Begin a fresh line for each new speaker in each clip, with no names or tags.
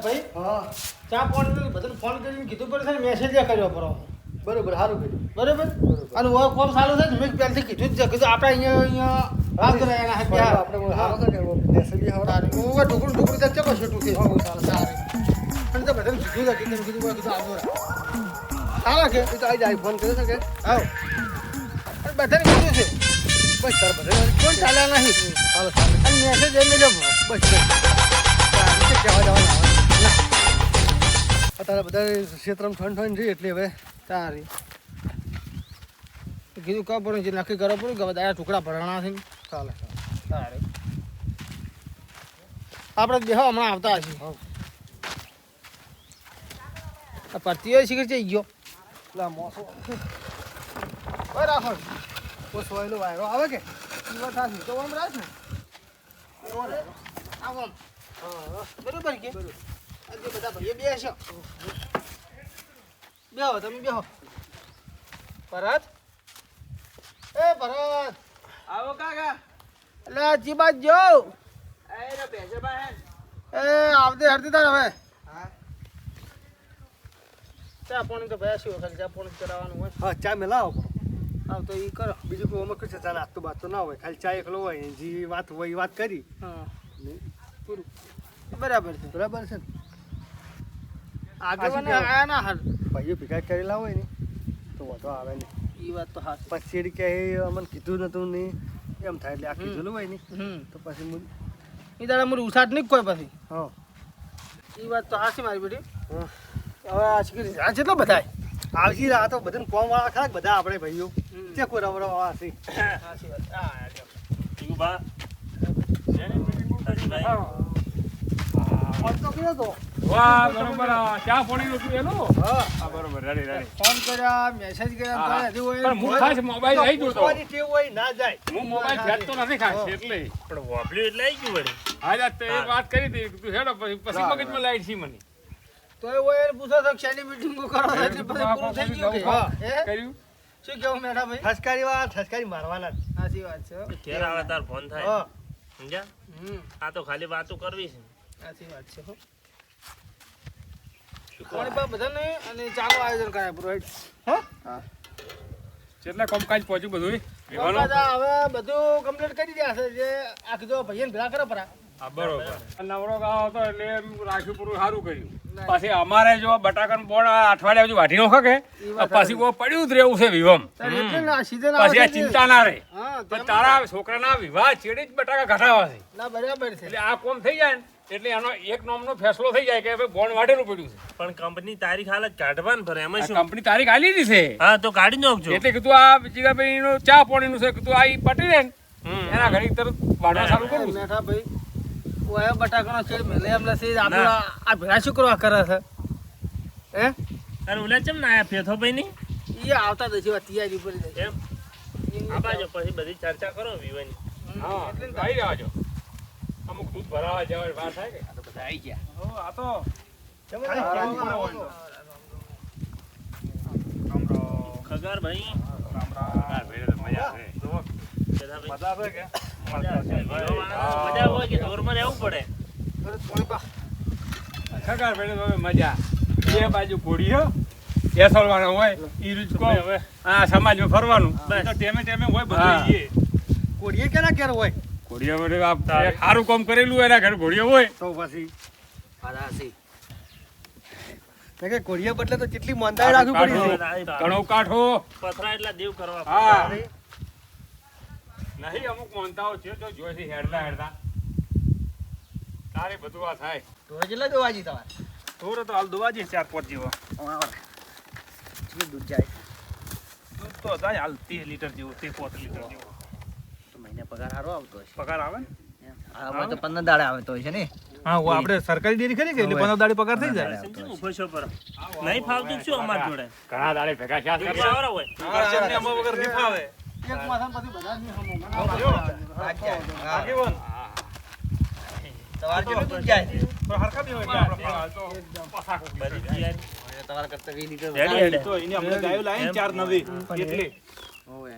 ભાઈ
હા
ચા પાણી બધાને ફોન કરીને કીધું પડે છે મેસેજ કર્યો પરો
બરોબર સારું કર્યું
બરાબર અને ઓ કોમ ચાલુ છે મેં પહેલાથી કીધું જ છે કીધું આપણે અહીંયા વાત કરે એના
આપણે સારો છે કે મેસેજ સારો
હું ઢુકડું ઢુકડું ચાલ ચકો છોટું કે અને તો બધાને કીધું છે કીધું આવજો સારા કે
એ તો આવી જાય ફોન કર્યો છે કે
આવ અને બધાને કીધું છે
બસ તાર બધા
કોણ ચાલ્યા નહીં
ચાલો ચાલો
અને મેસેજ એ મળ્યો
બસ કહેવા જવાના ના અત્યારે બધા ક્ષેત્રમાં ઠંડ છે એટલે હવે
તારી કીધું કબ પડે છે નક્કી કરવું પડ્યું કે હવે દાયા ટુકડા ભરણા છે
ચાલે
તારે આપણે દેહો હમણાં આવતા હશે આ પરતીઓ શીખર છે ગયો
લા મોસો
ઓય રાખો
પોસવાયેલો વાયરો આવે કે
વાત સાચી તો આમ રાખ ને આવો બરોબર કે આજે બધા ભાઈઓ બેસો બેહો તમે બેહો ભરત એ ભરત
આવો કાકા
એટલે જીબા જો
એ રે બેસે બાહેન
એ આવતી હરતી તાર હવે
હા
ચા પાણી તો બેસ્યો ખાલી ચા પાણી કરાવવાનું હોય
હા ચા મેલાવો
આવ તો એ કરો
બીજું કોઈ અમુક છે ચા નાસ્તો બાસ્તો ના હોય ખાલી ચા એકલો હોય જે વાત હોય એ વાત કરી
હા
પૂરું
બરાબર છે
બરાબર છે ને
આગળ આયા ના હાલ
ભાઈઓ ભેગા કરેલા હોય ને તો વધો આવે ને
એ વાત તો હાથ
પછી કે અમને કીધું નતું ને એમ થાય એટલે આ કીધેલું હોય ને તો પછી
એ દાડા મને ઉસાટ નહીં કોઈ પછી
હા
એ વાત તો હાસી મારી બેટી
હા
હવે આ શીખી આ કેટલો બધા
આવજી આ તો બધાને કોમ વાળા ખરા બધા આપણે ભાઈઓ તે કોઈ રવરવા હશે
હાસી વાત આ
ટીકુ બા
ફોન તો કર્યો તો
વાહ બરોબર ચા પાણી નું એનું
હા
હા બરોબર રેડી રેડી
ફોન કર્યા મેસેજ કર્યા તો હજી હોય
પણ હું ખાસ મોબાઈલ લઈ ગયો તો
પૂછવાની ટેવ હોય ના જાય
હું મોબાઈલ ફેરતો નથી ખાસ એટલે
પણ વાપલ્યું એટલે આવી ગયું વળી
આજે તે વાત કરી હતી તું હેડો પછી મગજમાં લાઈટ છે મને
તો એ હોય એને પૂછો તો શેની મીટિંગો કરો એટલે પછી પૂરું થઈ ગયું કે
હા.
હે
કર્યું
શું કેવું મેઠા ભાઈ
ઠસકારી મારવાના જ.
સાચી વાત છે હો.
ઘેર આવે તાર ફોન થાય
હા
સમજ્યા
હમ
આ તો ખાલી વાતો કરવી છે
સાચી વાત છે હો કોણી પા બધાને અને ચાલો આયોજન કરાય પૂરું હેડ હા
કેટલા કામકાજ પહોંચ્યું બધું
બધા હવે બધું કમ્પ્લીટ કરી રહ્યા છે જે આ કીધું ભાઈને ભેગા કરો પરા
હા બરોબર નવરો ગાળો હતો એટલે એમ રાખ્યું પૂરું સારું કર્યું પછી અમારે જો બટાકાનું બોણ અઠવાડિયા બાજુ વાઢી નાખો કે પછી કોઈ પડ્યું જ રહેવું છે વિવમ
એટલે ના સીઝન
પછી આ ચિંતા ના રહે
હા
પણ તારા છોકરાના વિવાહ ચેડી જ બટાકા ઘટાવા છે
ના બરાબર છે
એટલે આ કોમ થઈ જાય ને એટલે એનો એક નોમનો ફેસલો થઈ જાય કે ભાઈ બોન્ડ વાઢેલું પડ્યું છે
પણ કંપની તારીખ હાલ જ કાઢવાનું ફરે એમાં શું
કંપની તારીખ આલી જ છે
હા તો કાઢી નાખજો
એટલે કીધું આ જીગાભાઈ નું ચા પાણીનું છે કીધું આ ઈ પટી રહે ને એના ઘડી તરત વાઢવા ચાલુ કરવું છે.
મેઠા ભાઈ ઓય બટાકાનો છેડ મેલે એમ નથી આપણે આ ભેળા શું કરવા કરે છે હે
અરે ઓલા ચમ ના આયા ફેથો ભાઈ ની
એ આવતા દછી વાત તૈયારી ઉપર જાય
એમ આ બાજુ પછી બધી ચર્ચા કરો વિવાની
હા
એટલે જ
આવી રહ્યા છો અમુક દૂધ ભરાવા જવા વાર થાય કે
બધા આવી ગયા
હો આ તો
ખગાર ભાઈ
હા ભેડે તો મજા આવે
પેલા ભાઈ
મજા આવે કે
મજા હોય કે જોરમાં રહેવું પડે
ખગાર ભેડે તો હવે મજા બે બાજુ ઘોડીઓ બેસવાનું હોય ઈ રીત કો
હવે
આ સમાજમાં ફરવાનું
બસ.
તો ટેમે ટેમે હોય
હા.
બધું ઈ
કોડીએ કેના ઘેર હોય
ઘોડીઓ વડે આ એક સારું કામ કરેલું હોય એના ઘરે ઘોડીઓ હોય
તો પછી
હાસી
મેં કે કોડીએ બદલે તો કેટલી મોંધાઈ રાખવી પડી છે
ઘણો કાઠો
પથરા એટલા દેવ કરવા
હા નહીં અમુક માનતાઓ છે તો જોઈ છે હેડતા હેડતા તારે બધું આ થાય
તો કેટલા દોવાજી તમારે
થોડો તો હાલ દુવાજી 4-5 જેવો
કેટલું દૂધ જાય
દૂધ તો જાય હાલ 30 લીટર જેવું 30-35 લીટર જેવો
તો મહિને પગાર સારો આવતો હશે
પગાર આવે ને
હવે તો 15 દાડા આવે તો છે ને
હા ઓ આપણે સરકારી ડેરી ખરી કે એટલે 15 દાડી પગાર થઈ જાય
સમજી ઉભો છો પર નહીં ફાવતું શું અમાર જોડે
ઘણા દાડે ભેગા થયા છે
આવરા હોય
ઘરને અમાર વગર નહીં ફાવે
એક માથા પછી બધા જ હમો
આગેવાન
તમારે કેટલું દૂધ જાય
પણ હરખા બી હોય એટલે આપણે
હાલ તો પસાક
બધી તૈયારી
તમારા કરતા 20 લીટર
રેડી હેડે
તો એને આપણે ગાયો લાઈન ચાર નવી એટલે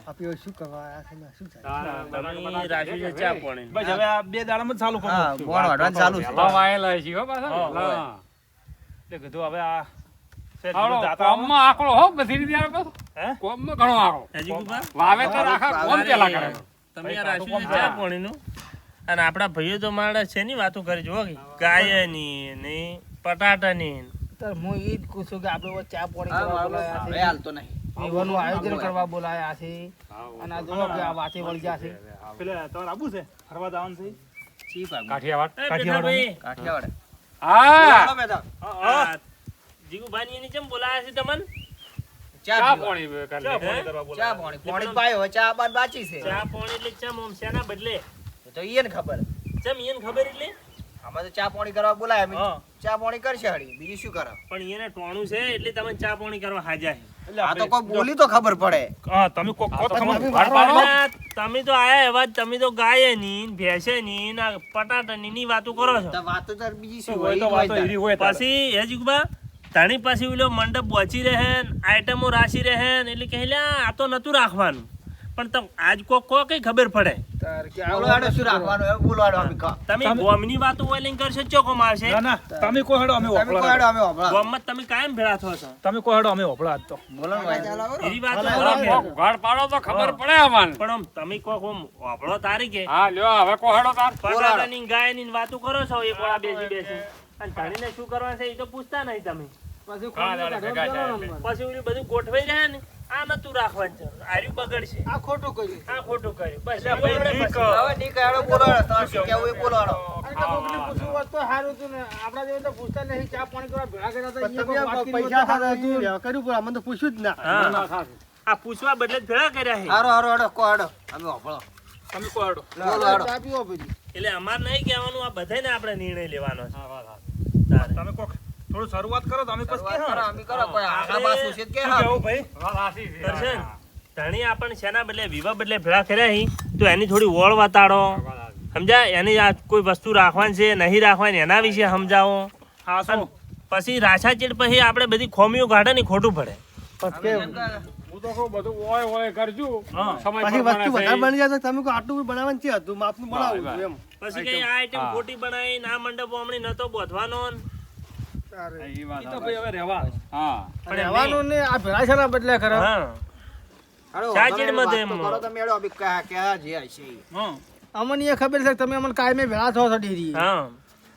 આપણે શું કરવા આયા છે ને શું થાય
તમે રાજુ છે ચા પાણી
બસ હવે આ બે દાડામાં જ ચાલુ
હા
કરવું
બોણ વાળવાનું ચાલુ છે
હવા આયેલા છે હો પાછા હા
એટલે કીધું હવે આ શેઠ
હાલો,
જાતા આવો.
કોમમાં આકડો હો બધી રીતે આવે તો.
હે?
કોમમાં ઘણો આકડો.
હજી કુબા
વાવેતર આખા કોમ પેલા કરે.
તમે યાર આશું છે ચા પાણીનું અને આપણા ભાઈઓ તો મારા છે ની વાતો કરી જો ગાયની ને પટાટાની
તો હું ઈ જ પૂછું કે આપણે ચા પાણી કરવા બોલાયા છે
હાલતો નહીં
વિવાહનું આયોજન કરવા બોલાયા છે અને આ જો કે આ વાતે વળી ગયા છે
પેલે તમારે આબુ છે ફરવા જવાનું છે
કાઠિયાવાડ.
એ બેઠા ભાઈ
કાઠિયાવાડ
હા
જીગુભાઈ ની કેમ બોલાયા છે તમને
ચા
ચા
પાણી કરી
ચા
લે.
પાણી કરવા બોલાવ્યા.
ચા પાણી પાણી પાયો હોય ચા બાદ બાચી છે
ચા પાણી એટલે ચમ ઓમ શેના બદલે
તો ઈ ને ખબર
ચમ એને ખબર એટલે
આમાં તો ચા પાણી કરવા બોલાય અમે
હા.
ચા પાણી કરશે હળી બીજું શું કરે
પણ એને ટોણું છે એટલે તમે ચા પાણી કરવા હાજા છે
આ તો કોઈ બોલી તો ખબર પડે
હા તમે કોક કહો તો ખબર
તમે
વાર પાડો.
અલા, તમે તો આયા એવા જ, તમે તો ગાય ની ભેંસે ની ના પટાટાની ની વાતો કરો છો
તો વાતો તો બીજી શું
હોય તો
હોય
વાતો એરી હોય તારે.
પછી એ જીગુબા તાણી પાસે ઓલો મંડપ પહોંચી રહે આઈટમો રાશી રહે એટલે કહે લ્યા આ તો નતું રાખવાનું પણ તમે આજ કો કઈ ખબર પડે
તાર કે
બોલો આડો શું રાખવાનું હવે બોલવાડો અમે કહો
તમે ગોમની વાતો હોય લઈને કરશો ચોકો મારશે
ના ના તમે કહો હેડો અમે
તમે
ઓફળા
કોડો અમે હોભળા
ગોમમાં તમે કાયમ ભેળા થો છો
તમે કહો હેડો અમે ઓફળા જ તો
બોલો ને ભાઈ
એવી વાતો
ભલે,
કરો
ભલે.
કે.
ઉઘાડ પાડો તો ખબર પડે અમને.
પણ આમ તમે કહો આમ વાપરો તારી કે
હા લ્યો હવે કોહેડો તાર.
પટાટાની ગાયની વાતો કરો છો એક વાળા બેસી બેસી અને તાણીને શું કરવાનું છે એ તો પૂછતા નહીં તમે
પછી
હા,
ખોટું
ભેગા
કાઢવા
થાય.
નંબર.
પછી ઓલું બધું ગોઠવાઈ રહે ને આ નતું રાખવાનું છે આર્યું બગડશે
આ ખોટું કર્યું
આ ખોટું કર્યું બસ
એટલે ભાઈ
બગડે
ઠીક.
પછી.
હવે ઠીક હેડો બોલવાડો તમારે શું કહેવું એ બોલવાડો
અરે તો કોકને પૂછવું હોત તો સારું હતું ને આપણા જેવા તો પૂછતા નહીં ચા પાણી કરવા ભેગા કર્યા હતા
પણ
અહીંયા
તમે
કોઈ વાત કરી
પૈસા
હોત તો કર્યું પણ અમને તો પૂછ્યું જ ના
હા આ પૂછવા બદલે જ ભેળા કર્યા છે
હારો હારો હેડો કો હેડો અમે હોભળો
તમે કહો હેડો
બોલો હેડો
ચા પીવો પછી
એટલે અમાર નહીં કહેવાનું આ બધાને આપણે નિર્ણય લેવાનો છે
હા, વાત સાચી.
તારે.
તમે કોક થોડું શરૂઆત કરો તો અમે પછી
શરૂઆત
કહે
કરો અમે કરો કોઈ આગા પાછું છે જ કે
શું
હા
કહેવું ભાઈ
વાત સાચી છે.
કરશે ને? ધણી આપણને શેના બદલે વિવાહ બદલે ભેળા કર્યા હી તો એની થોડી વોળ વાતાડો
વાત સાચી.
સમજાય એની આ કોઈ વસ્તુ રાખવાની છે નહીં રાખવાની એના વિશે સમજાવો
હા શું
પછી રાછા ચીડ પછી આપણે બધી ખોમીઓ કાઢે ને ખોટું પડે
પછી
એમ કે
હું તો કહું બધું ઓય ઓય કરજો.
હા.
સમય
પછી
પ્રમાણે
વસ્તુ
છે
વધારે
ઈ.
બની જાય તો તમે કહો આટલું બનાવવાનું છે હતું માપનું બનાવું છું એમ
પછી કઈ આ આઈટમ
હા.
ખોટી બનાવી ના મંડપો હમણાં નતો બોધવાનો ને.
તારે.
ઈ વાત
ઈ તો
સાચી.
ભાઈ હવે રહેવા
હા
પણ એમ
રહેવાનું ને આ ભેળા છે બદલે ખરા
હા
હાલો
ચા
તમે
ચીડમાં
વાત
તો
તો
એમ.
કરો તમે હેડો અમે ક્યાં જે હશે ઈ.
હા
અમને એ ખબર છે કે તમે અમને કાયમે ભેળા થો છો ડેરી
હા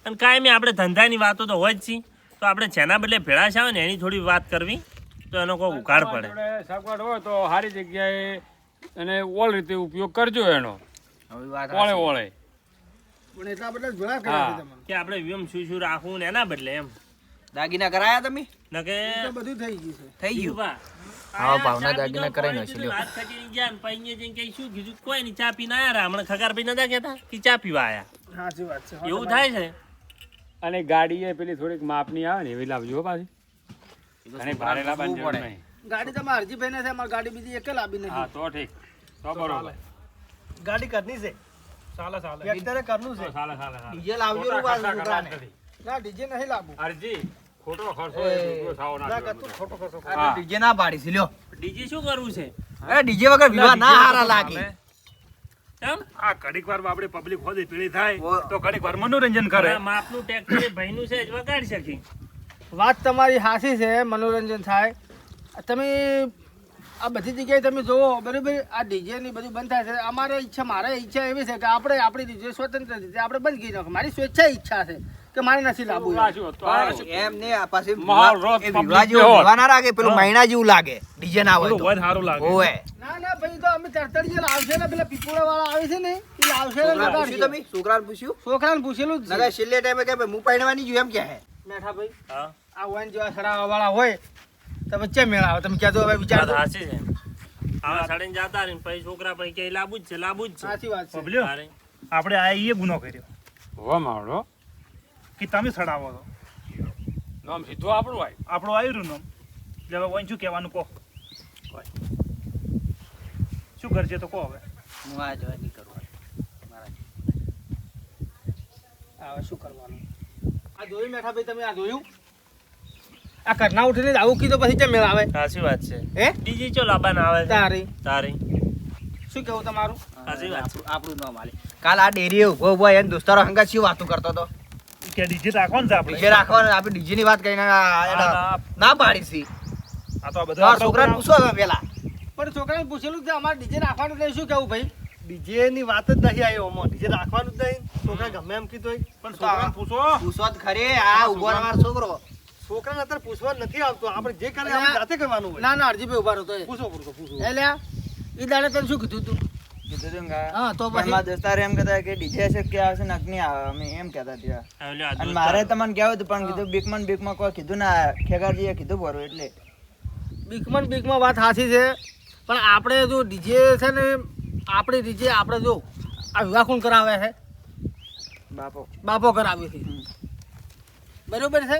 અને કાયમી આપણે ધંધાની વાતો તો હોય જ છે તો આપણે જેના બદલે ભેળા છે આવે ને એની થોડી વાત કરવી તો એનો કોઈ ઉઘાડ પડે
જોડે સગવડ હોય તો સારી જગ્યાએ એને ઓળ રીતે ઉપયોગ કરજો એનો
હવે વાત
ઓળે
સાચી.
ઓળે
પણ એટલા બધા જ ભેળા કર્યા છે
હા.
તમને
કે આપણે વ્યમ શું શું રાખવું ને એના બદલે એમ
દાગીના કરાયા તમે
નકે
તો બધું થઈ ગયું છે
થઈ ગયું
જીવવા.
હા, ભાવના
ચા
દાગીના
પીધો,
કરાઈને
પાણી
હશે,
પીધું,
લ્યો.
હાથ ખચીને ગયા ને પૈને જઈને કઈ શું કીધું કોઈ નહીં ચા પીને આયા રા. હમણાં ખગારભાઈ નતા કહેતા કે ચા પીવા આયા
સાચી વાત છે
એવું થાય છે
અને ગાડી એ પેલી થોડીક માપની આવે ને એવી લાવજો હો પાછી અને ભારે લાવવાની જરૂર નહીં.
ગાડી તમારે અરજી ભાઈ છે અમારી ગાડી બીજી એક લાવી
હા
નથી
તો ઠીક તો બરોબર
ગાડી કરની છે
ચાલે ચાલે
ટ્રેક્ટરે કરનું છે
ચાલે ચાલે ચાલે.
ડીજે લાવજો
ખોટા
રૂપા
ખર્ચા કરવા
છોકરાને.
નથી.
ના ડીજે નહીં લાવવું
અરજી ખોટો ખર્ચો
એ,
એ દુઃખો થાવો ના
ના
જોઈએ
કરતું
બધા.
ખોટો ખર્ચો
આ
હા.
ડીજે ના પાડી છે લ્યો
ડીજે શું કરવું છે
અરે ડીજે વગર વિવાહ ના હારા લાગે
એમ
આ ઘડીક વાર આપણે પબ્લિક હોદી પીળી થાય
ઓ.
તો ઘડીક વાર મનોરંજન કરે
આ માપનું ટ્રેક્ટર એ ભાઈનું છે જ વગાડી શકી
વાત તમારી હાસી છે મનોરંજન થાય તમે આ બધી જગ્યાએ તમે જોવો બરાબર આ ડીજે ની બધું બંધ થાય છે અમારે ઈચ્છા મારે ઈચ્છા એવી છે કે આપણે આપણી રીતે સ્વતંત્ર રીતે આપણે બંધ કરી નાખો મારી સ્વેચ્છા ઈચ્છા છે કે મારે નથી લાવવું એમ.
રાખ્યું હોત તો સારું.
એમ ને આ પાછી
માહોલ રોજ
એ
public
વિવાહ જેવો
જેવો.
વિવાહ ના લાગે પેલું મહિના જેવું લાગે ડીજે ના હોય
થોડું
તો
વધ સારું લાગે
ઓય
ના ના ભાઈ તો અમે તરતડીએ લાવશે ને પેલા પીપોળા વાળા આવે છે ને એ લાવશે ને
છોકરાને
લગાડશે.
પૂછ્યું તમે છોકરાને પૂછ્યું
છોકરાને પૂછેલું જ
નકર
છે
છેલ્લે ટાઈમે કે ભાઈ હું પહેરવાની છું એમ કે હે
મેઠા ભાઈ
હા
આ વાઈન જેવા સડાવા વાળા હોય તો વચ્ચે મેળ આવે તમે કહેતો હવે
વાત
વિચાર
સાચી છે આવા સાડીને જાતા રહીને પછી છોકરા પછી કે લાવવું જ છે લાવવું જ છે
સાચી વાત છે
બબલ્યો
તારે.
આપણે આ એ ગુનો કર્યો
હો માવડો
કે તમે સડાવો છો
નામ સીધું આપણું હોય
આપણો આવ્યું નામ એટલે હવે ઓન શું કહેવાનું કહો શું કરશે તો કહો હવે
હું આ જવા નહીં કરું
હવે શું કરવાનું આ જોયું મેઠા ભાઈ તમે આ જોયું આ કરના ઉઠીને જ આવું કીધું પછી કેમ મેળ આવે
સાચી વાત છે
હે
ડીજે ચો લાવવાના આવે છે
તારી
તારી
શું કેવું તમારું
સાચી વાત છે
આપણું ન માલે કાલ આ ડેરીએ ઉભો ઉભો એને દોસ્તારો હંગા શું વાતો કરતો હતો
કે ડીજે રાખવાનું છે આપણે
ડીજે રાખવાનું આપણે ડીજે ની વાત કરીને ના પાડી છી
આ તો આ બધા
તમારા છોકરાને પૂછો હવે પેલા
પણ છોકરાને પૂછેલું કે અમારે ડીજે રાખવાનું એટલે શું કેવું ભાઈ?
ડીજે ની વાત જ નહીં આવી ઓમાં ડીજે રાખવાનું જ નહીં છોકરા ગમે એમ કીધું હોય.
પણ છોકરાને પૂછો
પૂછો જ ખરી આ ઉભો રહેવાનો છોકરો
છોકરાને અત્યારે પૂછવા નથી આવતું આપણે જે કરે આપણે જાતે કરવાનું હોય.
ના ના અરજીભાઈ ઉભા રહો તો
પૂછો પૂછો
એટલે એ દાડે તને શું કીધું તું?
કીધું તું કે
હા તો
પણ
પછી
મારા દોસ્તાર એમ કહેતા કે ડીજે હશે કે આવશે ને નહીં આવે અમે એમ કહેતા ત્યાં
એટલે આ
અને મારે તમને કહેવું હતું પણ કીધું બીકમાં કોઈ કીધું ના ખેગારજીએ કીધું બરોબર એટલે
બીકમાં વાત સાચી છે પણ આપણે જો ડીજે છે ને આપણે ડીજે આપણે જો આ વિવાહ કોણ કરાવે છે?
બાપો
બાપો કરાવે છે બરોબર છે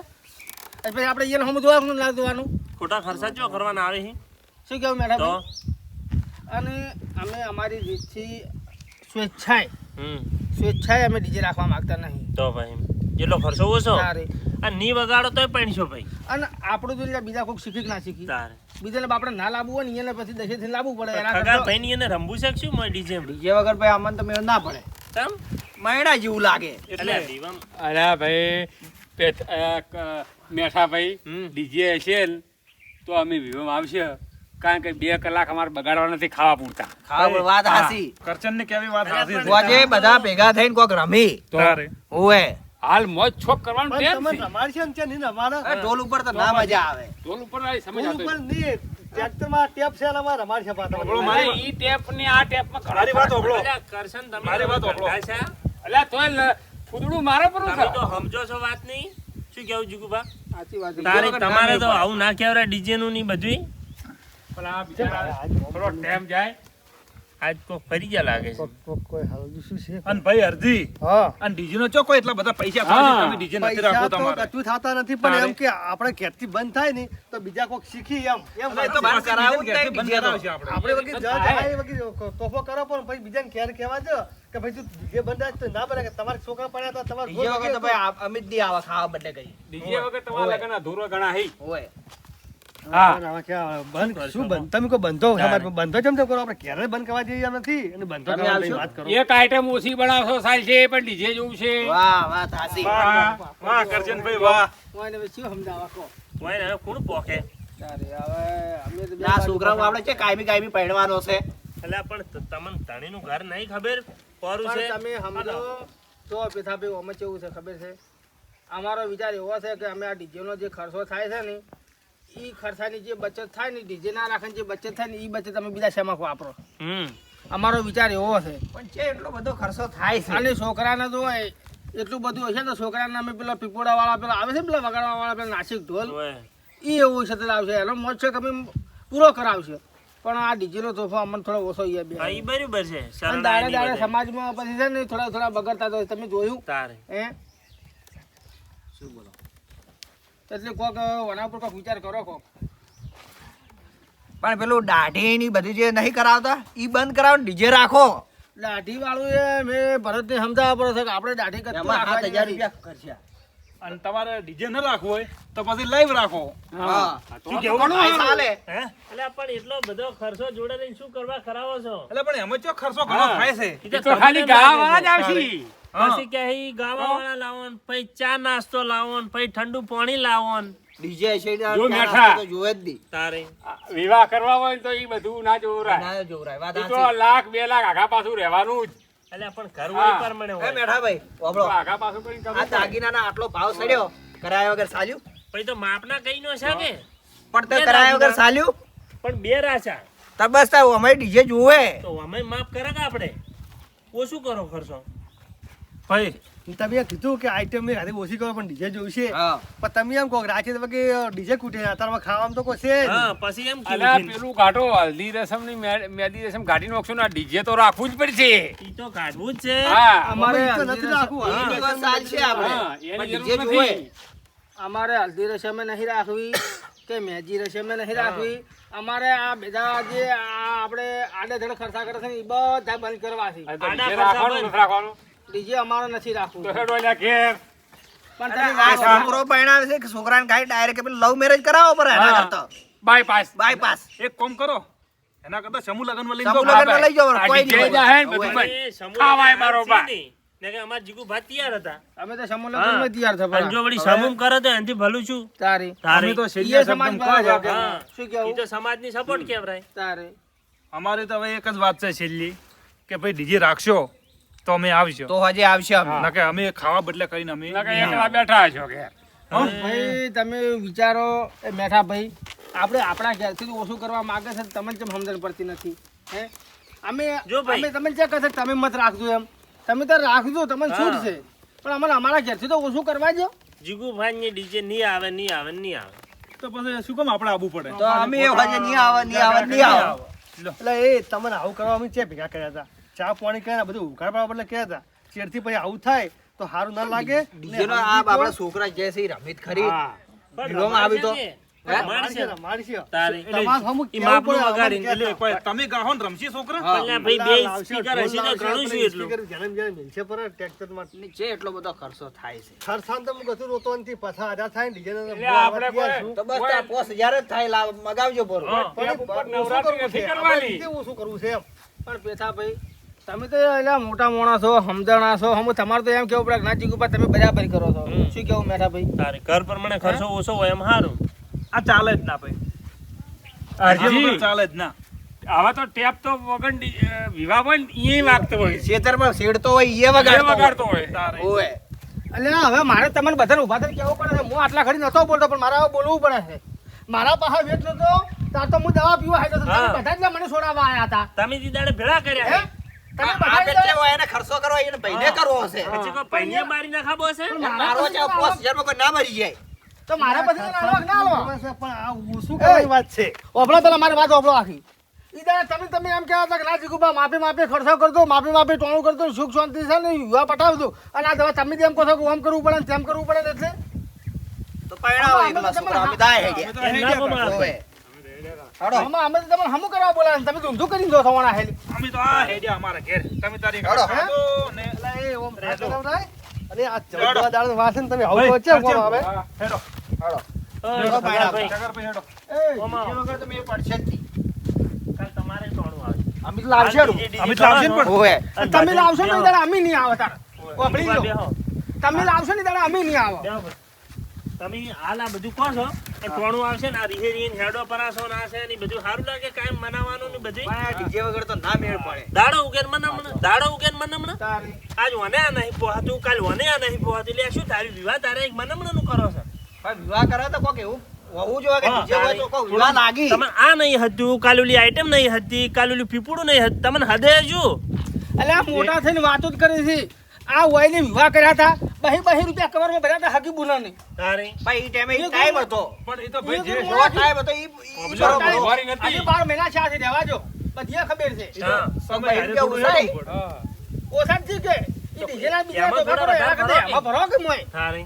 પછી આપણે એને સમજવાનું ના જોવાનું
ખોટા ખર્ચા જો કરવાના આવે છે
શું કેવું મેડમ?
તો
અને અમે અમારી રીતથી સ્વેચ્છાએ
હમ
અમે ડીજે રાખવા માંગતા નહીં.
તો ભાઈ જેટલો ખર્ચો ઓછો
તારે
આ ની વગાડો તોય પૈણસો ભાઈ
અને આપણું જો બીજા કોઈ શીખી કે ના શીખી
તારે
બીજાને આપણે ના લાવવું હોય ને એને પછી દશેથી લાવવું પડે એના
ખગા
કરતા
ભાઈ ની એને રમવું શકશું માં ડીજે
ડીજે વગર ભાઈ અમને તો મેળ ના પડે
તમ
મયડા જેવું લાગે
એટલે દીવામ
અલ્યા ભાઈ મેઠા ભાઈ
હમ.
ડીજે હશે ને તો અમે વિવામાં આવશે કારણ કે 2 કલાક અમારે બગાડવા નથી ખાવા પૂરતા
ખાવા વાત હાસી
કરચન ને કેવી વાત સાચી છે.
આજે બધા ભેગા થઈને કોક રમી
તારે
ઓએ
હાલ મોજ છોક કરવાનું
પણ
ટેમ
તમે
છે.
રમાડશે ને ત્યાં નહીં રમાડો.
ઢોલ ઉપર તો ના મજા આવે
ઢોલ ઉપર આ સમજ
પુલ
આવતો
ઉપર નહીં ટ્રેક્ટરમાં ટેપ છે ને અમારે રમાડશે પાછા.
અલ્યા, ઈ ટેપ ને આ ટેપમાં ઘણો
મારી વાત
ફરક
હોભળો.
છે.
અલ્યા, કરશન તમે
મારી વાત હોભળો.
ગંધા છે?
અલ્યા, તોય ફૂદડું મારે પર
તમે તો સમજો છો વાત નહીં શું કેવું જુગુબા
સાચી વાત છે.
તારે તમારે તો આવું ના કહેવાય ડીજે નું ની બધું
થોડો ટેમ જાય
આજ કો ફરી ગયા લાગે છે
કોઈ હાલ શું છે?
અને ભાઈ અરજી
હા
અને ડીજે નો ચોકો એટલા બધા પૈસા
હા.
ખાલી તમે ડીજે નથી
પૈસા
રાખવો
તો
તમારે
કશું થતા નથી પણ એમ કે આપણે ઘેરથી બંધ થાય ને તો બીજા કોઈક શીખી એમ
એ તો
બંધ
પાછી
કરાવવું જ
ઘેરથી
નહીં
બંધ
ડીજે
કરાવશે આપણે.
આપણે વગી જાય વગી તોફો કરો પણ પછી બીજાને ઘેર કહેવા દો કે ભાઈ તું ડીજે બંધ રાખ તો ના બને કે તમારા છોકરા પડ્યા હતા તમારે
ડીજે વગર તો ભાઈ અમે જ નહીં આવે ખાવા બદલે કઈ
ડીજે વગર તમારા લગન અધૂરો ગણા હઈ
ઓય
હા
હવે ક્યાં બંધ શું બંધ તમે કોઈ બંધો સમાજ બંધો જેમ તેમ કરો આપણે ઘેર જ બંધ કરવા જઈએ એમ નથી અને બંધો
તમે
કરવાની
આવશો?
વાત કરો
એક આઈટમ ઓછી બનાવશો સાલ છે પણ ડીજે જોવું છે
વાહ વાત હાસી
વાહ વાહ કરજનભાઈ વાહ
કોઈને હવે શું સમજાવવા કહો?
કોઈ ને હવે કોણ પોકે
તારે હવે અમે તો બે
ના
બાજુ
છોકરાઓ આપણે છે કાયમી પહેરવાનો છે
એટલે પણ તમને ધણીનું ઘર નહીં ખબર પોરું છે
પણ તમે સમજો તો પેથાભાઈ અમે કેવું છે ખબર છે અમારો વિચાર એવો છે કે અમે આ ડીજેનો જે ખર્ચો થાય છે ને એ ખર્ચાની જે બચત થાય ને ડીજે ના રાખવાની જે બચત થાય ને એ બચત અમે બીજા શેમાં વાપરો.
હમ
અમારો વિચાર એવો છે
પણ છે એટલો બધો ખર્ચો થાય છે
અને છોકરાને જો એટલું બધું હશે તો છોકરાને અમે પેલા પીપોડા વાળા પેલા આવે છે ને પેલા વગાડવા વાળા પેલા નાસિક ઢોલ
ઓય.
એ એવું છે તે લાવશે એનો મોજ છે કે અમે પૂરો કરાવશે પણ આ ડીજેનો તોફો અમને થોડો ઓછો
હા
બે
ઈ બરાબર છે
અને
શરણાઈ
દાડે
ની
દાડે
બધે.
સમાજમાં પછી છે ને થોડા બગડતા તો તમે જોયું
તારે
હે એટલે કોક વના પર કોક વિચાર કરો કોક
પણ પેલું દાઢી ની બધી જે નહીં કરાવતા ઈ બંધ કરાવો ડીજે રાખો
દાઢી વાળું એ મેં ભરતને સમજાવવા પડે છે કે આપણે દાઢી કરતું
એમાં 7,000
રાખવાની નથી.
રૂપિયા ખર્ચા
અને તમારે ડીજે ન રાખવું હોય તો પછી લાઈવ રાખો
હા
શું કેવું
ઘણું ચાલે
હે એટલે પણ એટલો બધો ખર્ચો જોડે લઈને શું કરવા કરાવો છો
એટલે પણ એમાં ચો ખર્ચો ઘણો થાય છે
ઈ
એ તો ખાલી
તમને
ગાવા
લાગે
વાળા જ
છે.
આવશે
પછી કે ઈ ગાવા વાળા લાવો ને પછી ચા નાસ્તો લાવો ને પછી ઠંડુ પાણી લાવો ને
ડીજે છે
જો મેઠા.
જોવે જ નહીં
તારે
વિવાહ કરવા હોય તો એ બધું ના જોવરાય
ના જોવરાય વાત
એ તો
હાચી.
લાખ 2 લાખ આગા પાછું રહેવાનું જ
એટલે પણ ઘર હોય
હા.
પરમાણે
એ
હોય
મેઠા ભાઈ વાપરો
આગા પાછું કરીને કરવું
આ
પડે.
દાગીનાના આટલો ભાવ સડ્યો કરાયા વગર સાલ્યું
પછી તો માપના કઈ નો છે કે
પણ તે
બે
કરાયા વગર
દાગીના.
સાલ્યું
પણ બે રાચા
તો બસ તાર અમે ડીજે જોવે
તો અમે માપ કરે કે આપણે ઓછું કરો ખર્ચો
ભાઈ
તમે કીધું કે આઈટમ ની હાથે ઓછી કરો પણ ડીજે જોઈશે
હા
પણ તમે એમ કહો રાખી તો કે ડીજે કૂટે અત્યારમાં ખાવામાં તો કોઈ છે જ નહીં.
હા પછી એમ
અલ્યા,
કીધું
પેલું કાઢો હલ્દી રસમ ની મેદી રસમ કાઢી નાખશો ને ડીજે તો રાખવું જ પડશે
ઈ તો કાઢવું જ છે
હા
અમારે
અમે તો
હલ્દી
નથી
રસમ-
રાખવું
ઈ દિવસ ચાલશે આપણે
હા,
પણ
એની
ડીજે
જરૂર
જોવે
નથી
અમારે હલ્દી રસમે નહીં રાખવી કે મેજી રસમે નહીં રાખવી અમારે આ બધા જે આપણે આડેધડ ખર્ચા કરે છે ને એ બધા બંધ કરવા છે
આ તો
આડા
ડીજે
ખર્ચા
રાખવાનું
બંધ.
નથી રાખવાનું
ડીજે અમારે નથી રાખવું
તો હેડો અલ્યા ઘેર
પણ
અને
તમે
આ
વાત
છોકરો પરણાવે છે કે છોકરાને કાંઈ ડાયરેક્ટ પેલું લવ મેરેજ કરાવો પડે એના
હા.
કરતા
બાયપાસ
બાયપાસ
એક કામ કરો એના કરતા સમૂહ લગનમાં લઈને
સમૂહ
જાઓ.
લગ્નમાં લઈ જાઓ
આ
કોઈ
ડીજે
નહીં
જાહે ને બધું
હોય.
બંધ.
એ સમૂહ
ખાવાય
લગ્ન
બરોબર.
છે ને, મેં કે અમાર જીગુ ભાત તૈયાર હતા
અમે તો સમૂહ લગ્નમાં તૈયાર થયા
અને જો વળી સમૂહ કરે તો એનાથી ભલું છું
તારી
તારે
અમે તો
ઈ
શેરીયા
સમાજ
શબ્દમ
માં
કહો
આવે.
હા.
શું
ઈ
કેવું
તો સમાજની સપોર્ટ કેવરાય
તારે
અમારે તો હવે એક જ વાત છે છેલ્લી કે ભાઈ ડીજે રાખશો તો અમે આવશો
તો હજી આવશે અમે.
ના કે અમે ખાવા બદલે કરીને અમે
એટલે કે એકલા બેઠા છો કે
ભાઈ તમે વિચારો એ મેઠા ભાઈ આપણે આપણા ઘેરથી તો ઓછું કરવા માંગે છે તમને કેમ સમજણ પડતી નથી હે અમે
જો ભાઈ.
અમે તમને ક્યાં કહેશે તમે મત રાખજો એમ તમે તો રાખજો તમને છૂટ છે પણ અમને અમારા ઘેરથી તો ઓછું કરવા દો
જીગુ ભાઈ ને ડીજે નહીં આવે નહીં આવે નહીં આવે
તો પછી શું કામ આપણે આવવું પડે
તો અમે હજી નહીં આવે.
એટલે એ તમને આવું કરવા અમે ચે ભેગા કર્યા હતા ચા પાણી કર્યા બધું ઉઘાડ પાડવા બદલે કર્યા હતા ચેડથી પછી આવું થાય તો સારું ના લાગે
DJ નો આ આપણા છોકરા જે છે ઈ રમિત ખરી વિલોમાં આવી તો
મારી છે
તારે
તમારે હમું
ઈ
કેવું
માપનું
પડે,
વગાડીને
અમને
એટલે કોઈ તમે ગાહો ને રમશી છોકરા
પેલા ભાઈ બે સ્પીકર હશે તો ઘણું શું એટલું
છે એટલો બધો ખર્ચો થાય છે
એટલે આપણે કોઈ
તો બસ તાર 5000 જ થાય લાવ મગાવજો બરો
નવરાત્રી નથી કરવાની
પણ પેથા ભાઈ તમે તો એટલે મોટા મોણા છો સમજણા છો હમ તમારે તો એમ કેવું પડે કે ના ચીકુ પા તમે બરાબર કરો છો શું કેવું મેઠા ભાઈ
તારે ઘર પ્રમાણે ખર્ચો ઓછો હોય એમ સારું
આ ચાલે જ ના ભાઈ અરજી વગર ચાલે જ ના
હવે તો ટેપ તો વગર વિવાહ હોય ને એ વાગતો હોય
ખેતરમાં શેડતો હોય એ
એ
વગાડતો
વગાડતો હોય
તારે
હોય.
એટલે હવે મારે તમને બધાને ઊભા થઈને કહેવું પડે છે હું આટલા ઘડી નતો બોલતો પણ મારે હવે બોલવું પડે છે મારા પાસે વેચ નતો તાર તો હું દવા પીવા આવ્યો હતો તમે
હા.
બધા જ મને છોડાવવા આવ્યા હતા
તમે દી દાડે ભેળા કર્યા
હે?
છે
તમે
આ
બધા જ
બેટે હોય એને ખર્ચો કરવો એને ભાઈને કરવો હશે
પછી કોઈ પૈને મારી નાખાબો હશે
મારો છે 5000 માં કોઈ ના મરી જાય
તો મારા પછી ના ના લો
પણ આ ઓછું કરવાની વાત છે
ઓપડો પેલા મારી વાત ઓપડો આખી ઈ દાડે તમે એમ કહેવા હતા કે ના જીગુબા માપે ખર્ચો કરતો માપે ટોણું કરતો સુખ શાંતિ છે ને યુવા પટાવજો અને આ દવા તમે એમ કહો છો કે આમ કરવું પડે ને તેમ કરવું પડે ને એટલે
તો પૈણાવો એકલા છોકરા અમે દાય હે ગયા.
એમ ના કોમાં
હોવે. હાડો.
અમે તો તમને હમું કરવા બોલાવે ને તમે તો ઊંધું કરીને જો થવાના હેલી
અમે તો આ હેડ્યા અમારા ઘેર તમે તારી
હેડો.
ખાધો ને
એટલે એ ઓમ રાજા રામ રાય. અને આ ચૌદવા દાડાનું વાસણ તમે આવું તો ચેમ કોણ આવે
હેડો
હાડો.
ઓય, ભાઈ
ચકર પે હેડો
એ
ઓમાં.
એ વગર તો મેં પડશે જ નહીં.
કાલ તમારે ટોણું આવે
અમે તો લાવશે
આ
રૂ.
DJ
અમે તો લાવશે ને પણ.
હોવે.
અને
તમે
ભજન
લાવશો ને
બેહો.
દાડા અમે નહીં આવે તાર ઓપડી લો
બેહો.
તમે લાવશો ને દાડા અમે નહીં આવે
બેહો ભાઈ. તમે હાલ આ બધું કહો છો અને ટોણું આવશે ને આ રીહે રીહે હેડો પરાસો ને આ છે ને ઈ બધું સારું લાગે કાયમ મનાવવાનું ને બધું
પણ આ DJ વગર તો ના મેળ પડે.
દાડો ઉગેન મનામણ દાડો ઉગેન મનામણ
તારી
આજ વને આ નહીં પોહાતું કાલ વને આ નહીં પોહાતું એટલે આ શું તારી વિવાહ તારે એક મનામણ નું કરો છો
પણ વિવાહ કરે તો કોક એવું હોવું જોઈએ કે
હા,
DJ હોય તો કોક વિવાહ લાગી.
તમે આ નહીં હતું કાલુલી આઈટમ નહીં હતી કાલુલી પીપુડું નહીં હતું તમને હદે જો
એટલે આ મોટા થઈને વાતો જ કરી છે આ વયને વિવાહ કર્યા હતા બહી રૂપિયા કવરમાં ભર્યા હતા હકી બુના નહીં
તારે
ભાઈ ઈ ટાઈમે ઈ ટાઈમ હતો.
પણ એ તો ભાઈ જે
એવો ટાઈમ હતો ઈ બરોબર.
વારી નથી
આજે 12 મહિના છે આજે રહેવા જો બધી ખબર છે
હા
સમય
ભાઈ
હારે
કેવું
થોડું
થાય?
હેડવું પડે.
ઓછા જ છે કે ઈ ડીજેના બીજા
એમાં
તો
થોડા
ખબર
વધારે
એમાં ભરો કે મોય
તારે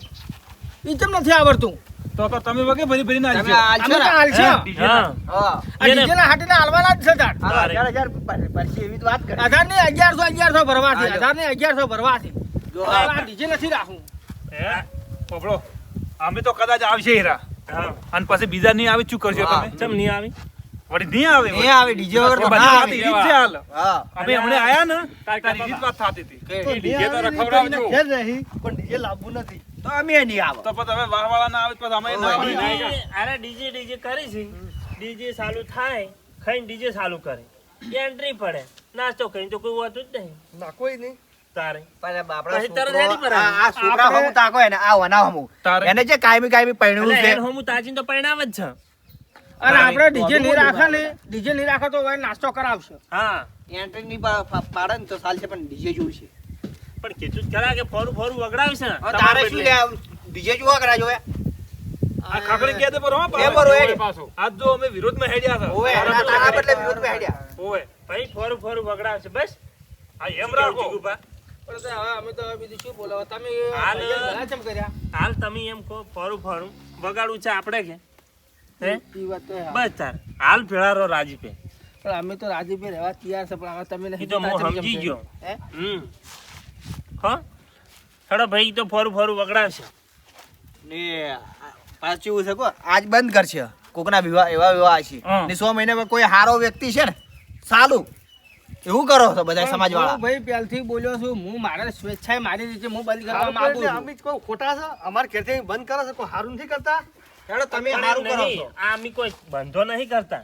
ઈ કેમ નથી આવડતું
તો તમે વગે ભરી ભરીને
તમે
આવજો
આલશો
અમે તો
ને?
હાલ છે
હા
હા.
આ ડીજેના હાટીને હાલવાના જ છે તાર
હાલો,
તારે.
1000 પછી એવી જ વાત કરી.
1000 ને 1100 ભરવાથી
હાલો.
1000 ને 1100 ભરવાથી
જો
હવે આ ડીજે નથી રાખવું
હે?
પોપડો અમે તો કદાચ આવશે હીરા
હા
અને પછી બીજા નહીં આવે શું કરશો
હા.
તમે
ચમ નહીં આવી
વળી નહીં આવે
નહીં આવે DJ વગર તો
બધી
ના
વાત
આવે.
ઈ જ છે હાલ
હા.
અમે હમણાં આયા ને
કાકા
તારી ઈ જ વાત થતી હતી
તો
કે
DJ તો
ન્યા
રખવડાવજો.
ઘેર રહી પણ DJ લાવવું નથી
તો અમે નહીં આવો.
તો પછી હવે વાહવાળા ના આવે તો પછી અમે ના
ઓય.
આવીએ.
અરે ડીજે કરી છે ડીજે ચાલુ થાય ખાઈને ડીજે ચાલુ કરે એન્ટ્રી પડે નાસ્તો કરીને તો કોઈ હોતું જ નહીં
ના કોઈ નહીં
તારે
પણ આપણા
પછી તરત
છોકરો-
હેડી પર આવે.
આ છોકરા હમું તાકો એને આ વના હમું.
તારે.
એને જે કાયમી પૈણું
એટલે
છે.
એન હોમું તાજીને તો પરિણામ જ છે
અને આપણે ડીજે નહીં રાખે ને ડીજે નહીં રાખે તો હવે નાસ્તો કરાવશે
હા
એન્ટ્રી ની પાડે ને તો ચાલશે પણ DJ જોવું છે.
પણ કીધું જ ખરા કે ફોરું વગડાવશે ને
હવે તારે શું લે DJ જોવા કરા જોવે.
આ ખાખડી કહે તે પર હો
એ બરો હેડ.
પાછું
આજ જો અમે વિરોધમાં હેડ્યા હતા
ઓવે, તારા બદલે વિરોધ માં હેડ્યા.
ઓવે
ભાઈ ફોરું વગડાવશે બસ
આ એમ રાખો
જીગુભા.
પણ તો હવે અમે તો હવે બીજું શું બોલાવો તમે
હાલ.
ભજન ઘણા ચમ કર્યા
હાલ તમે એમ કહો ફોરું વગાડવું છે આપણે કે હે
ઈ વાત તો હા.
બસ તાર હાલ ભેળારો રાજી પે
પણ અમે તો રાજીભાઈ રહેવા તૈયાર છે પણ હવે તમે
ઈ
નહીં
તો હું
જોતા ચમ
સમજી
ચમ
ગયો.
હે?
હા હેડો ભાઈ ઈ તો ફોરું વગડાવશે
ને પાછું એવું છે કો આજ બંધ કરશે કોકના વિવાહ એવા વિવાહ છે
હા.
ને 6 મહિને કોઈ હારો વ્યક્તિ છે ને ચાલુ એવું કરો છો બધા સમાજ
હું
વાળા
ભાઈ પહેલથી બોલ્યો છું હું મારા સ્વેચ્છાએ મારી રીતે હું બંધ કરવા
સારું
માંગુ
કરે છે,
છું
અમે જ કોઈ ખોટા છે અમારે ઘેરથી બંધ કરો છો કોઈ સારું નથી કરતા
હેડો તમે
પણ
સારું કરો
નહીં,
છો
આ અમે કોઈ બંધો નહીં કરતા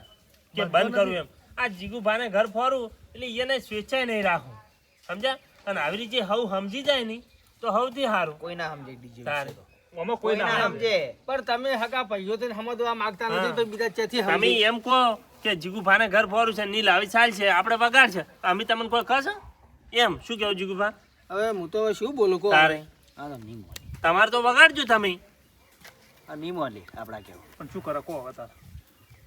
કે બંધ કરવું એમ આ જીગુભાને ઘર ફોરું એટલે એને સ્વેચ્છાએ નહીં રાખું સમજ્યા અને આવી રીતે હવ સમજી જાય ને તો હવથી સારું
કોઈ ના સમજે ડીજે
તારે
આમાં
કોઈ ના સમજે
પણ તમે હકા પૈયોથી સમજવા માંગતા નથી તો બીજા ચેથી
તમે
સમજી
એમ કહો કે જીગુભાને ઘર ફોરું છે નીલ આવી ચાલ છે આપણે વગાડ છે અમે તમને કોઈ કહેશો એમ શું કેવું જીગુભા
હવે હું તો શું બોલું કહો
તારે તમારે તો વગાડજો તમે
આપડા કેવું
પણ શું કરે કહો હવે તારે.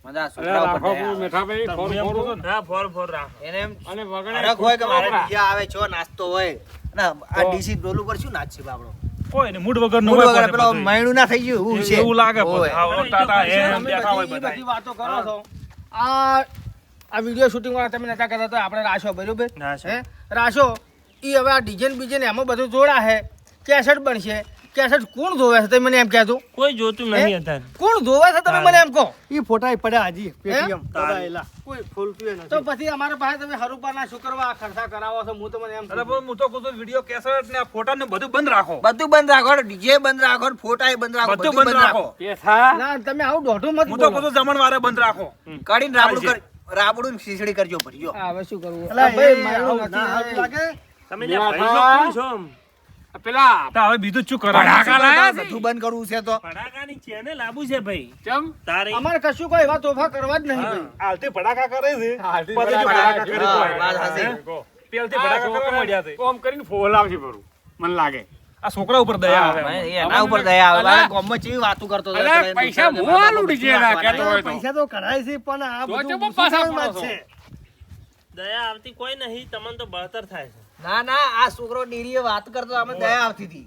મજા
અરે
છોકરા ઉપર
રાખો
દયા આવે.
મેઠાભાઈ
તાર
ફોન
હું એમ
ફોડું.
કહું ને,
હા ફોર ફોર રાખો
એને એમ
અને વગડે
હરખ હોય કે મારે
છોકરા.
બીજા આવે છો નાસ્તો હોય ના આ ડીસી ડોલું પર શું નાચ છે બાપડો
કોઈ ને મૂડ વગરનું
મૂળ
હોય
વગર
કોને
પેલો
બધુંય.
મૈણું ના થઈ ગયું એવું છે
એવું લાગે
હોય.
બધું. હા,
અરે,
ટાટા
એ તો
એમ
તમે
બેઠા હોય
બધી
બધા.
બધી વાતો કરો છો આ વિડીયો શૂટિંગ વાળા તમે નતા કરતા તો આપણે રાશો બરોબર
રાશો.
હે રાશો ઈ હવે આ ડીજે બીજે ને એમાં બધું જોડા હે કેસેટ બનશે કેસેટ કોણ જોવે છે તમે મને એમ કહેજો
કોઈ જોતું નહીં અત્યારે
કોણ જોવે છે તમે મને એમ કહો
ઈ ફોટા ય પડ્યા હજી પેટીએમ
તારે.
પડાયેલા કોઈ ખોલતું ય
તો
નથી
પછી અમારા પાસે તમે હરુપાના શુક્રવાર ખર્ચા કરાવો છો હું તમને એમ
અરે
કહું.
પણ હું તો કહું છું વિડીયો કેસેટ ને આ ફોટા ને બધું બંધ રાખો
બધું બંધ રાખો ડીજે બંધ રાખો ફોટા બંધ રાખો
બધું બંધ રાખો
પેથા
ના તમે આવું દોઢું મત
હું તો કહું
બોલો
છું જમણવારે બંધ રાખો
કાઢીને રાબડું ને ખીચડી કરજો ભરજો
હા, હવે શું કરવું
અલા,
આ ભાઈ
એ
મારું
આવું ના
નથી
સારું લાગે
તમે
મેઠા.
ત્યાં ભાઈ કોણ છો આમ?
પેલા
તો હવે બીજું જ શું કરે
ભડાકા લાયા છે?
બધું બંધ કરવું છે તો
પડાકાની ચેને લાંબુ છે ભાઈ
ચમ
તારે
અમારે કશું કોઈ એવા તોફા કરવા જ નહીં ભાઈ
હાલથી ભડાકા કરે છે
હાલથી
પછી
ભડાકા
ભડાકા
કરે.
કરી કોઈ.
વાત સાચી.
હે? પેલથી ભડાકા કરવા માંડ્યા છે.
કોમ કરીને ફોલાવશે ભરું મને લાગે
આ છોકરા ઉપર દયા આવે
ભાઈ, એના ઉપર દયા આવે
અલા,
મારા ગામમાં ચેવી વાતો કરતો હતો.
અલા, પૈસા હું આલું ડીજે ના કહેતો હોય તો.
પૈસા તો કઢાય છે પણ આ
તો
બધું
ચમ પાછા
મુસલમાન
પડો છો?
છે
દયા આવતી કોઈ નહીં તમને તો બળતર થાય છે
ના ના આ છોકરો નીરીએ વાત કરતો અમે દયા આવતી હતી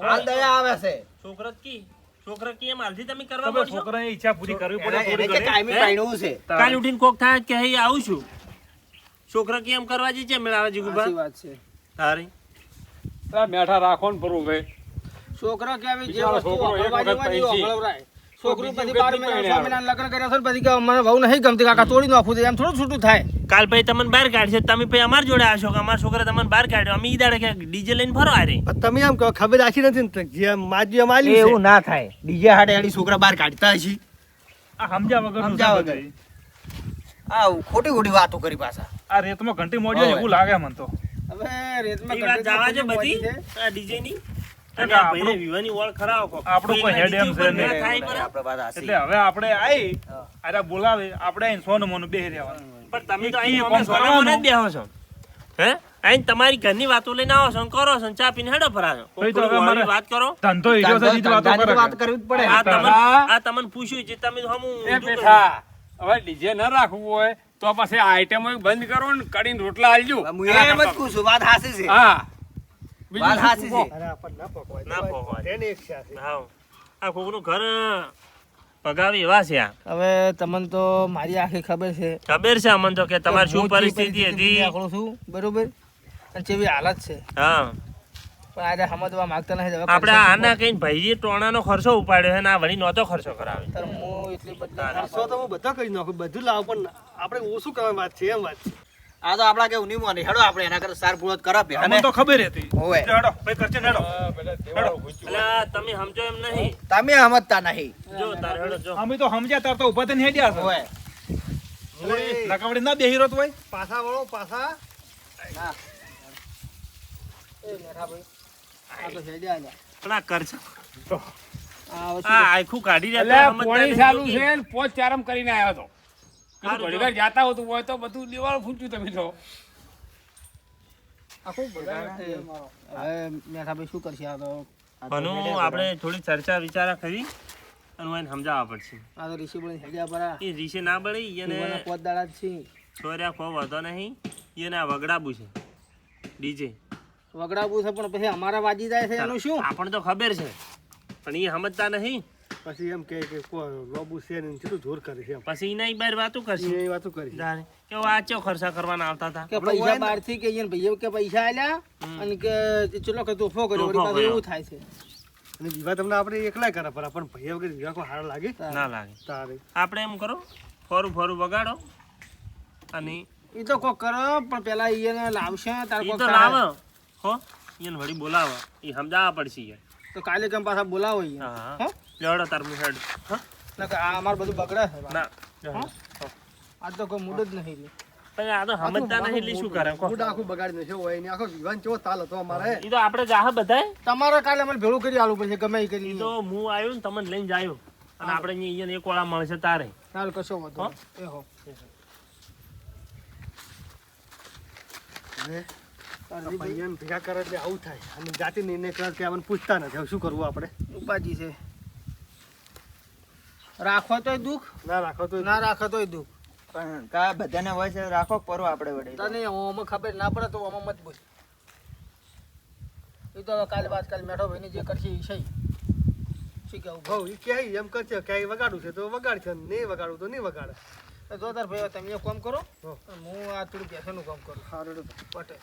હાલ દયા આવે છે
છોકરા કી એમ હાલથી તમે કરવા
તમે
પડશો
છોકરાની ઈચ્છા પૂરી કરવી પડે
એને
થોડી
કે
ઘણી.
કાયમી
હે?
પાયણું છે
કાલ ઉઠીને કોક થાય કે અહીં આવું છું છોકરા કી એમ કરવા જઈ છે મેળાવા જીગુભા
સાચી વાત છે
તારી
અલા, મેઠા રાખો ને ભરું ભાઈ
છોકરા કે આવી જે
બિચારો
વસ્તુ
છોકરો એક
અગળવાની
વખત
હોય ને
પૈસી.
એવું અગળવરાય. છોકરું
બીજી
પછી 12
વખત નહીં
મહિના 6 મહિના લગ્ન કર્યા છે ને પછી કે મને વહુ નહીં ગમતી કાકા તોડી નાખું છે એમ થોડું છૂટું થાય
કાલ ભાઈ તમને બહાર કાઢશે તમે ભાઈ અમાર જોડે આવશો કે અમારા છોકરા તમને બહાર કાઢ્યો અમે ઈ દાડે કે ડીજે લઈને ફરો આ રે
પણ તમે એમ કહો ખબર રાખી નથી ને જે માજી એમ આલ્યું છે
એવું ના થાય ડીજે હાડે હાડી છોકરા બહાર કાઢતા હશે
આ સમજ્યા વગરનું છે
સમજ્યા
બધું.
આ ખોટી ખોટી વાતો કરી પાછા
આ રેતમાં ઘંટી મોડી હોય એવું લાગે મને તો
હવે રેતમાં
ઈ વાત
ગંદકી
જવા છે
પહોંચી
બધી
છે.
આ ડીજે ની
એટલે
અને આ
આપણું-
ભાઈને વિવાની ઓળ ખરાવો કોક.
આપણું કોઈ
કોઈના
હેડ એમ
ડીજે ઉપર
છે
ના
નહીં.
થાય બરાબર.
આપણે વાત હાચી.
એટલે હવે આપણે આઈ અરે બોલાવે આપણે આઈને સોનું મોનું બેહી રહેવાનું
પણ તમે તો
ઈ
અહીં
કોમ
અમે સોના
કરવાનું.
મને જ બેહો છો હે અહીં તમારી ઘરની વાતો લઈને આવો છો ને કરો છો ને ચા પીને હેડો ફરાશો
ભાઈ તો હવે
થોડી
અમારે-
વાળી વાત કરો
ધંધો હીરો છે ઈ જ વાતો
ધંધાની
કરે
વાત કરવી જ પડે
આ તમને
હા.
આ તમને પૂછ્યું છે તમે તો હમું
એ
ઊંધું
પેઠા હવે ડીજે ન રાખવું હોય તો પછી આઈટમો બંધ કરો ને કડીને રોટલા આલજો
હું એમ જ કહું છું વાત હાસી છે
હા
વાત હાચી છે.
અરે આપણને ના પકવાય.
ના પકવાય.
તેને એક છે આ છે.
હા આ કોકનું ઘર પગાવી એવા છે આ
હવે તમને તો મારી આખી ખબર છે
ખબર છે અમને તો કે તમારી શું
હું જે
પરિસ્થિતિ હતી
આકડું છું બરોબર અને કેવી હાલત છે
હા
પણ આજે સમજવા માંગતા નથી હવે
આપણે
કરશે
આના કઈ ભાઈએ ટોણાનો ખર્ચો ઉપાડ્યો છે ને આ વળી નહોતો ખર્ચો કરાવે
શું? તાર હું એટલી બદલા
ખર્ચો તો હું બધો કરી નાખું બધું લાવ પણ આપણે ઓછું કરવાની વાત છે એમ વાત છે
આ તો આપડા કેવું નહીં મોની હેડો આપણે એના કરતા સાર પૂરો કરો
અમને
અને
તો ખબર હતી
હોવે.
હેડો ભાઈ કરશે ને હેડો
એટલે તમે સમજો એમ નહીં
તમે સમજતા નહીં
જો તાર હેડો જો
અમે તો સમજ્યા તાર તો ઉભા થઈને હેડ્યા છે
હોવે.
નકાવડી ના બેહી રહ્યો તો હોય
પાછા વળો પાછા
આ તો હેડ્યા આલ્યા.
પણ આ ખર્ચો
આ હવે શું
આ આખું કાઢી
એટલે
રહ્યા તો
પોણી
સમજતા
ચાલુ
નહીં.
છે ને પોચ ચારમ કરીને આવ્યો તો
સારું
ઘણી વાર જાતા હોતું હોય તો બધું દિવાળ ફૂંચ્યું તમે તો
હવે મેઠાભાઈ શું કરશે આ તો
ભનું આપણે થોડી ચર્ચા વિચારા કરી અને એને સમજાવવા પડશે
આ તો ઋષિ બોલીને હેડ્યા પરા
એ રીશે ના બળી એને
સુવાના પોત દાડા જ છે
સોર્યા ખો વધો નહીં એને આ વગડાબુ છે ડીજે
વગડાવું છે પણ પછી અમારા વાજી જાય છે એનું શું
આપણને તો ખબર છે પણ એ સમજતા નહીં
પછી એમ કે લોબુ છે ને કેટલું જોર કરે છે એમ
પછી એના બાર વાતું કરશે
એ વાતો કરી
જાણે કે આ ચો ખર્ચા કરવાના આવતા હતા
કે પૈસા બહાર થી કે ભાઈ કે પૈસા આલ્યા અને કે ચલો કે તોફો કર્યો વળી પાછું એવું થાય છે
અને વિવાહ તમને આપણે એકલા કરે પણ પણ ભાઈ વગર વિવાહ કોઈ હાર લાગે
ના લાગે
તારે
આપણે એમ કરો ફોરું ફોરું વગાડો અને
ઈ તો કોક કરો પણ પેલા ઈને લાવશે તાર
ઈ
કોક
તો
થાય.
લાવો હો ઈયન વળી બોલાવો ઈ સમજાવવા પડશે યાર.
તો કાલે કેમ પાછા બોલાવો ઈ
હા
હો?
લેવડો તાર મું હેડ હા
નકર આ અમાર બધું બગડે છે
ના
આ તો કોઈ મૂડ જ નહીં લે.
પણ આ તો સમજતા નહીં એટલે શું કરે કહો.
મૂડ આખું બગાડી નાખ્યો હોય એની આખો જીવન કેવો તાલ હતો અમારે
ઈ તો આપણે જાહ બધાય
તમારે કાલે મને ભેળું કરી આલવું પડશે ગમે ઈ કરી
ઈ તો હું આવ્યો ને તમને લઈને જાયો અને આપણે અહીંયા એક વાળા મળશે તારે
ચાલ કશો વાંધો
હો?
નહીં. એ હો
હવે આ ભાઈઓને ભેગા કરે એટલે આવું થાય અને જાતિ નિર્ણય કરે કે અમને પૂછતા નથી હવે શું કરવું આપણે
ઉપાજી છે રાખો તોય દુઃખ
ના રાખો તો
ના રાખો તોય દુઃખ.
પણ કા બધાને હોય છે રાખો પરો આપણે વડે
તને ઓમાં ખબર ના પડે તો ઓમાં મત બોલ. એ તો કાલે બાદ કાલે મેઠો ભાઈને જે કરશે એ સહી. શું કેવું ભાવ?
ભાવ ઈ કહે એમ કરશે કે આ વગાડું છે તો વગાડશે નહીં વગાડું તો નહીં વગાડે
જો તાર ભાઈ તમે એક કામ કરો
હો.
હું આ થોડું પેસેનું કામ કરું
સારું
પટે